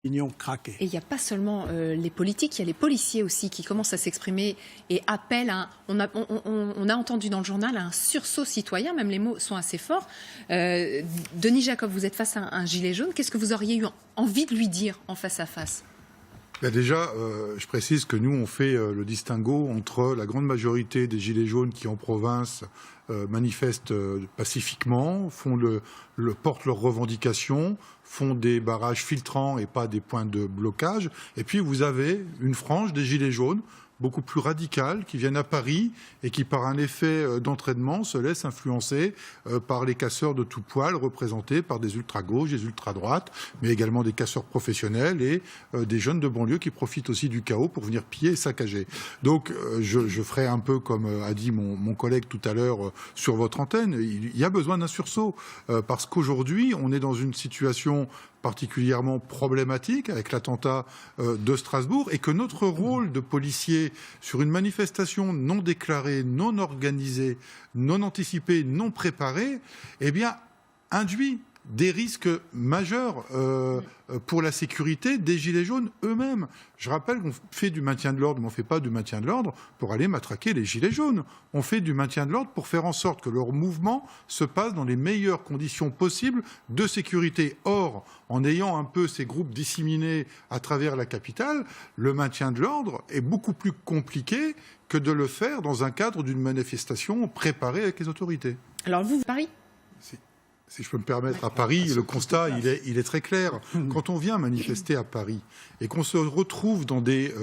opinions craquées. Et il n'y a pas seulement les politiques, il y a les policiers aussi qui commencent à s'exprimer et appellent à... On a entendu dans le journal un sursaut citoyen, même les mots sont assez forts. Denis Jacob, vous êtes face à un gilet jaune. Qu'est-ce que vous auriez eu envie de lui dire en face à face ? Déjà, je précise que nous, on fait le distinguo entre la grande majorité des gilets jaunes qui, en province, manifestent pacifiquement, portent leurs revendications, font des barrages filtrants et pas des points de blocage. Et puis, vous avez une frange des gilets jaunes, beaucoup plus radicales, qui viennent à Paris et qui, par un effet d'entraînement, se laissent influencer par les casseurs de tout poil, représentés par des ultra-gauches, des ultra-droites, mais également des casseurs professionnels et des jeunes de banlieue qui profitent aussi du chaos pour venir piller et saccager. Donc, je ferai un peu comme a dit mon collègue tout à l'heure sur votre antenne. Il y a besoin d'un sursaut parce qu'aujourd'hui, on est dans une situation particulièrement problématique avec l'attentat de Strasbourg et que notre rôle de policier sur une manifestation non déclarée, non organisée, non anticipée, non préparée, eh bien, induit des risques majeurs pour la sécurité des gilets jaunes eux-mêmes. Je rappelle qu'on fait du maintien de l'ordre, mais on ne fait pas du maintien de l'ordre pour aller matraquer les gilets jaunes. On fait du maintien de l'ordre pour faire en sorte que leur mouvement se passe dans les meilleures conditions possibles de sécurité. Or, en ayant un peu ces groupes disséminés à travers la capitale, le maintien de l'ordre est beaucoup plus compliqué que de le faire dans un cadre d'une manifestation préparée avec les autorités. Alors vous, Paris ? Si je peux me permettre, à Paris, le constat, il est très clair. Quand on vient manifester à Paris et qu'on se retrouve dans des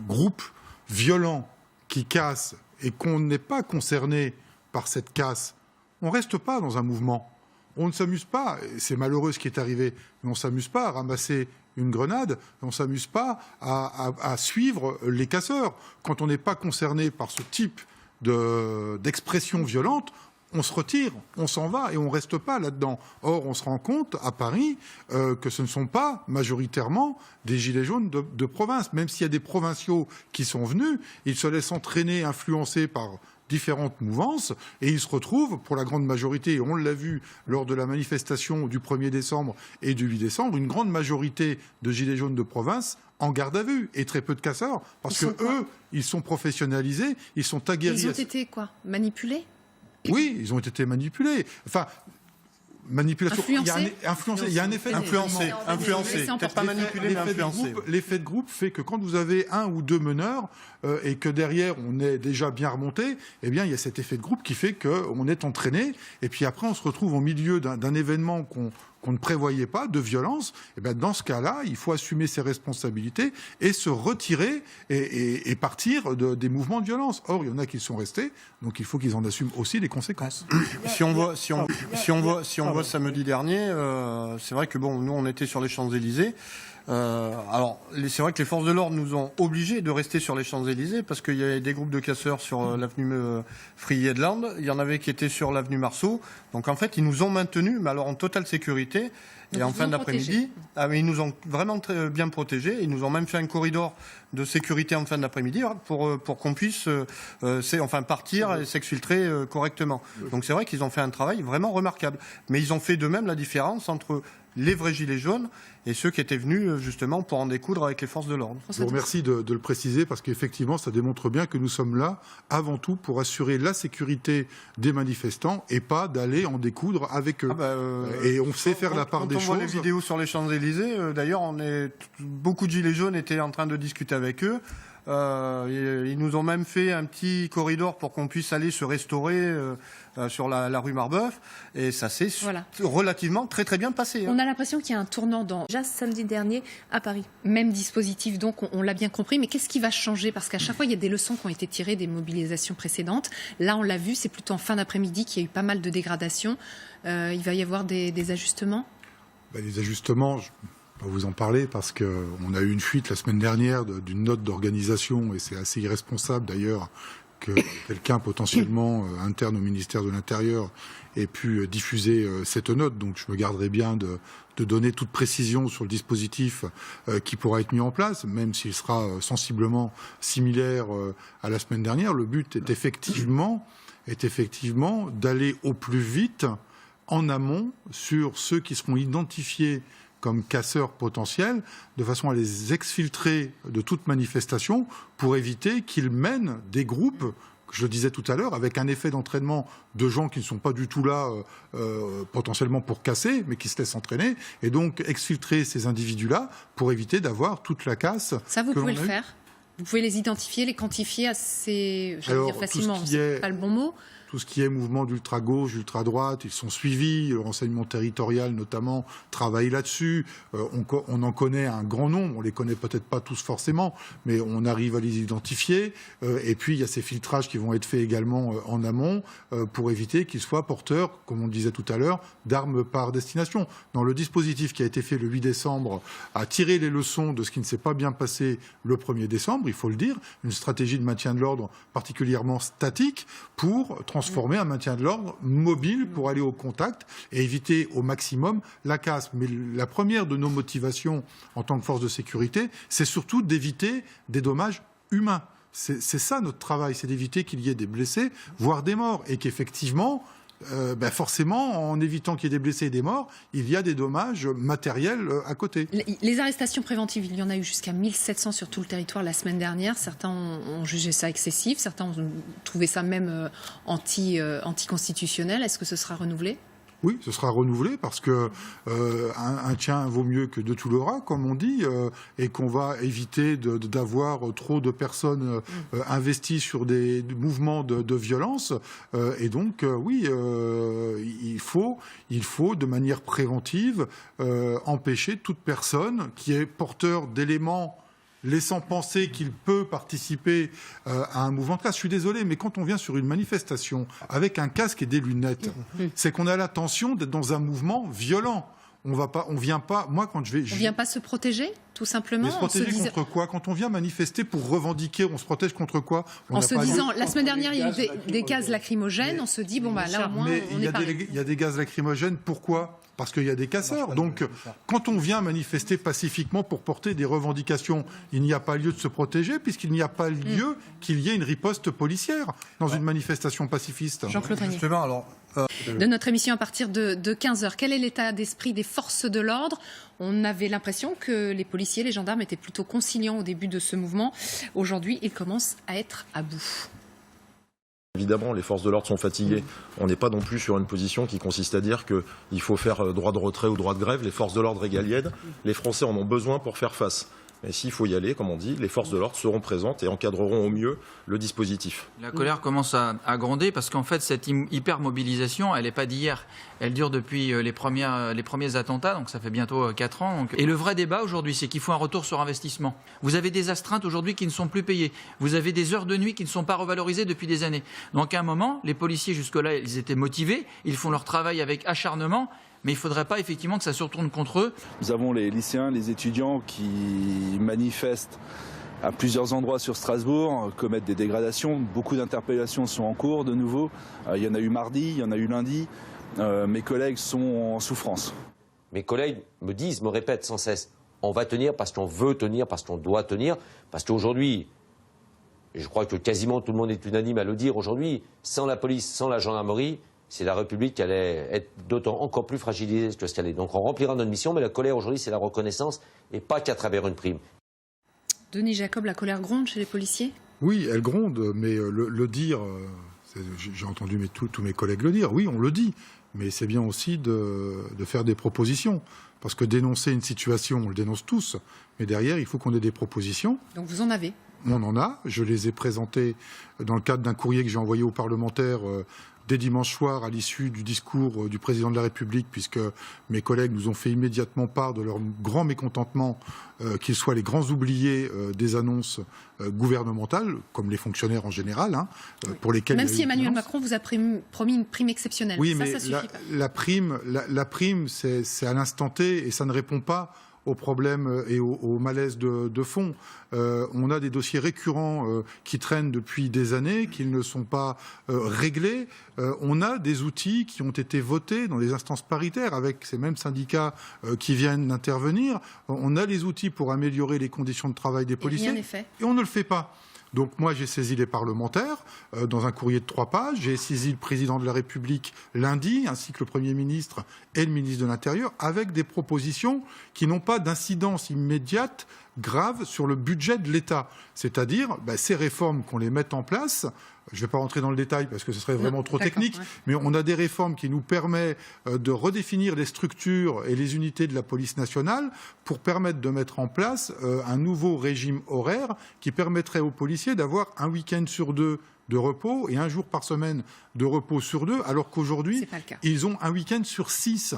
groupes violents qui cassent et qu'on n'est pas concerné par cette casse, on ne reste pas dans un mouvement. On ne s'amuse pas, c'est malheureux ce qui est arrivé, mais on ne s'amuse pas à ramasser une grenade, on ne s'amuse pas à suivre les casseurs. Quand on n'est pas concerné par ce type d'expression violente, on se retire, on s'en va et on ne reste pas là-dedans. Or, on se rend compte à Paris que ce ne sont pas majoritairement des gilets jaunes de province. Même s'il y a des provinciaux qui sont venus, ils se laissent entraîner, influencer par différentes mouvances et ils se retrouvent, pour la grande majorité, et on l'a vu lors de la manifestation du 1er décembre et du 8 décembre, une grande majorité de gilets jaunes de province en garde à vue et très peu de casseurs parce que eux, ils sont professionnalisés, ils sont aguerris. Ils ont été quoi ? Manipulés ? Oui, ils ont été manipulés. Enfin, manipulation. Influencés. Il y a un effet influencé. Peut-être pas manipulé, mais influencé. L'effet de groupe fait que quand vous avez un ou deux meneurs et que derrière on est déjà bien remonté, eh bien il y a cet effet de groupe qui fait qu'on est entraîné et puis après on se retrouve au milieu d'un événement qu'on ne prévoyait pas, de violence. Et bien dans ce cas-là, il faut assumer ses responsabilités et se retirer et partir des mouvements de violence. Or, il y en a qui sont restés, donc il faut qu'ils en assument aussi les conséquences. Si on voit samedi dernier, c'est vrai que bon, nous on était sur les Champs-Élysées. Alors, c'est vrai que les forces de l'ordre nous ont obligés de rester sur les Champs-Élysées parce qu'il y avait des groupes de casseurs sur l'avenue Friedland, il y en avait qui étaient sur l'avenue Marceau. Donc en fait, ils nous ont maintenus, mais alors en totale sécurité. Et en fin d'après-midi, mais ils nous ont vraiment très bien protégés. Ils nous ont même fait un corridor de sécurité en fin d'après-midi pour qu'on puisse partir et s'exfiltrer correctement. Donc c'est vrai qu'ils ont fait un travail vraiment remarquable. Mais ils ont fait de même la différence entre les vrais gilets jaunes et ceux qui étaient venus justement pour en découdre avec les forces de l'ordre. Je vous remercie de le préciser parce qu'effectivement ça démontre bien que nous sommes là avant tout pour assurer la sécurité des manifestants et pas d'aller en découdre avec eux. Et on sait faire la part des choses. Quand on voit les vidéos sur les Champs-Élysées, d'ailleurs beaucoup de gilets jaunes étaient en train de discuter avec eux. Ils nous ont même fait un petit corridor pour qu'on puisse aller se restaurer sur la rue Marbeuf et ça s'est relativement très très bien passé. On a l'impression qu'il y a un tournant déjà samedi dernier à Paris. Même dispositif, donc on l'a bien compris, mais qu'est-ce qui va changer ? Parce qu'à chaque fois, il y a des leçons qui ont été tirées des mobilisations précédentes. Là, on l'a vu, c'est plutôt en fin d'après-midi qu'il y a eu pas mal de dégradations. Il va y avoir des ajustements ? Les ajustements... Je ne vais pas vous en parler parce qu'on a eu une fuite la semaine dernière d'une note d'organisation et c'est assez irresponsable d'ailleurs que quelqu'un potentiellement interne au ministère de l'Intérieur ait pu diffuser cette note. Donc je me garderai bien de donner toute précision sur le dispositif qui pourra être mis en place, même s'il sera sensiblement similaire à la semaine dernière. Le but est effectivement d'aller au plus vite en amont sur ceux qui seront identifiés comme casseurs potentiels, de façon à les exfiltrer de toute manifestation pour éviter qu'ils mènent des groupes, je le disais tout à l'heure, avec un effet d'entraînement de gens qui ne sont pas du tout là potentiellement pour casser, mais qui se laissent entraîner, et donc exfiltrer ces individus-là pour éviter d'avoir toute la casse. Ça, vous pouvez le faire. Vous pouvez les identifier, les quantifier assez, dire facilement, c'est pas le bon mot. Tout ce qui est mouvement d'ultra-gauche, ultra-droite, ils sont suivis. Le renseignement territorial, notamment, travaille là-dessus. On en connaît un grand nombre. On les connaît peut-être pas tous forcément, mais on arrive à les identifier. Et puis, il y a ces filtrages qui vont être faits également en amont pour éviter qu'ils soient porteurs, comme on le disait tout à l'heure, d'armes par destination. Dans le dispositif qui a été fait le 8 décembre, à tirer les leçons de ce qui ne s'est pas bien passé le 1er décembre, il faut le dire, une stratégie de maintien de l'ordre particulièrement statique pour transformer un maintien de l'ordre mobile pour aller au contact et éviter au maximum la casse. Mais la première de nos motivations en tant que force de sécurité, c'est surtout d'éviter des dommages humains. C'est ça notre travail, c'est d'éviter qu'il y ait des blessés, voire des morts, et qu'effectivement, forcément, en évitant qu'il y ait des blessés et des morts, il y a des dommages matériels à côté. Les arrestations préventives, il y en a eu jusqu'à 1700 sur tout le territoire la semaine dernière. Certains ont jugé ça excessif, certains ont trouvé ça même anticonstitutionnel. Est-ce que ce sera renouvelé ? Oui, ce sera renouvelé parce que un tien vaut mieux que deux tu l'auras, comme on dit, et qu'on va éviter d'avoir trop de personnes investies sur des mouvements de violence. Et donc, oui, il faut de manière préventive empêcher toute personne qui est porteur d'éléments laissant penser qu'il peut participer à un mouvement de casse. Je suis désolé, mais quand on vient sur une manifestation avec un casque et des lunettes, c'est qu'on a l'intention d'être dans un mouvement violent. On vient pas. Moi, quand je vais, on vient pas se protéger, tout simplement. Mais se protéger contre quoi ? Quand on vient manifester pour revendiquer, on se protège contre quoi ? En se disant, la semaine dernière, il y a eu des gaz lacrymogènes. On se dit, bon bah là au moins, on est pareil. Il y a des gaz lacrymogènes. Pourquoi ? Parce qu'il y a des casseurs. Donc, quand on vient manifester pacifiquement pour porter des revendications, il n'y a pas lieu de se protéger, puisqu'il n'y a pas lieu qu'il y ait une riposte policière dans une manifestation pacifiste. Jean-Claude Régnier. De notre émission à partir de 15h, quel est l'état d'esprit des forces de l'ordre ? On avait l'impression que les policiers, les gendarmes étaient plutôt conciliants au début de ce mouvement. Aujourd'hui, ils commencent à être à bout. Évidemment, les forces de l'ordre sont fatiguées. On n'est pas non plus sur une position qui consiste à dire qu'il faut faire droit de retrait ou droit de grève. Les forces de l'ordre régaliennes, les Français en ont besoin pour faire face. Et s'il faut y aller, comme on dit, les forces de l'ordre seront présentes et encadreront au mieux le dispositif. La colère commence à gronder parce qu'en fait, cette hyper-mobilisation, elle n'est pas d'hier. Elle dure depuis les premiers attentats, donc ça fait bientôt 4 ans. Et le vrai débat aujourd'hui, c'est qu'il faut un retour sur investissement. Vous avez des astreintes aujourd'hui qui ne sont plus payées. Vous avez des heures de nuit qui ne sont pas revalorisées depuis des années. Donc à un moment, les policiers, jusque-là, ils étaient motivés, ils font leur travail avec acharnement. Mais il ne faudrait pas effectivement que ça se retourne contre eux. Nous avons les lycéens, les étudiants qui manifestent à plusieurs endroits sur Strasbourg, commettent des dégradations. Beaucoup d'interpellations sont en cours de nouveau. Il y en a eu mardi, il y en a eu lundi. Mes collègues sont en souffrance. Mes collègues me répètent sans cesse, on va tenir parce qu'on veut tenir, parce qu'on doit tenir. Parce qu'aujourd'hui, je crois que quasiment tout le monde est unanime à le dire, aujourd'hui, sans la police, sans la gendarmerie, c'est la République qui allait être d'autant encore plus fragilisée que ce qu'elle est. Donc on remplira notre mission, mais la colère aujourd'hui, c'est la reconnaissance et pas qu'à travers une prime. Denis Jacob, la colère gronde chez les policiers ? Oui, elle gronde, mais le dire, j'ai entendu tous mes collègues le dire, oui, on le dit, mais c'est bien aussi de faire des propositions. Parce que dénoncer une situation, on le dénonce tous, mais derrière, il faut qu'on ait des propositions. Donc vous en avez ? On en a, je les ai présentées dans le cadre d'un courrier que j'ai envoyé aux parlementaires dès dimanche soir à l'issue du discours du président de la République, puisque mes collègues nous ont fait immédiatement part de leur grand mécontentement qu'ils soient les grands oubliés des annonces gouvernementales, comme les fonctionnaires en général, pour lesquels... Même si Emmanuel Macron vous a promis une prime exceptionnelle. Oui, ça mais suffit pas. La prime, c'est à l'instant T et ça ne répond pas aux problèmes et au malaise de fond. On a des dossiers récurrents qui traînent depuis des années, qui ne sont pas réglés. On a des outils qui ont été votés dans les instances paritaires avec ces mêmes syndicats qui viennent d'intervenir. On a les outils pour améliorer les conditions de travail des policiers. Et rien n'est fait. Et on ne le fait pas. Donc moi, j'ai saisi les parlementaires dans un courrier de 3 pages. J'ai saisi le président de la République lundi, ainsi que le Premier ministre et le ministre de l'Intérieur, avec des propositions qui n'ont pas d'incidence immédiate grave sur le budget de l'État. C'est-à-dire, ces réformes qu'on les mette en place. Je ne vais pas rentrer dans le détail parce que ce serait vraiment trop technique, mais on a des réformes qui nous permettent de redéfinir les structures et les unités de la police nationale pour permettre de mettre en place un nouveau régime horaire qui permettrait aux policiers d'avoir un week-end sur 2 de repos et un jour par semaine de repos sur 2, alors qu'aujourd'hui, ils ont un week-end sur 6.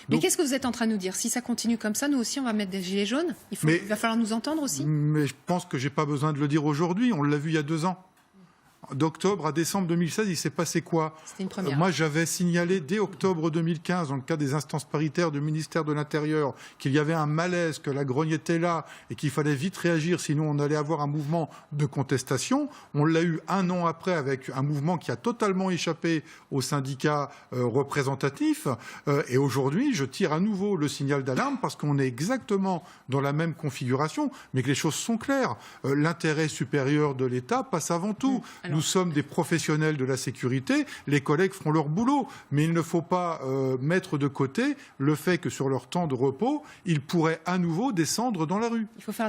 Mais qu'est-ce que vous êtes en train de nous dire? Si ça continue comme ça, nous aussi, on va mettre des gilets jaunes. Il va falloir nous entendre aussi. Mais je pense que je n'ai pas besoin de le dire aujourd'hui. On l'a vu il y a 2 ans. D'octobre à décembre 2016, il s'est passé quoi? C'était une première. Moi, j'avais signalé dès octobre 2015, dans le cadre des instances paritaires du ministère de l'Intérieur, qu'il y avait un malaise, que la grogne était là et qu'il fallait vite réagir, sinon on allait avoir un mouvement de contestation. On l'a eu 1 an après avec un mouvement qui a totalement échappé aux syndicats représentatifs. Et aujourd'hui, je tire à nouveau le signal d'alarme parce qu'on est exactement dans la même configuration, mais que les choses sont claires. L'intérêt supérieur de l'État passe avant tout. Nous sommes des professionnels de la sécurité, les collègues feront leur boulot, mais il ne faut pas mettre de côté le fait que sur leur temps de repos, ils pourraient à nouveau descendre dans la rue. Il faut faire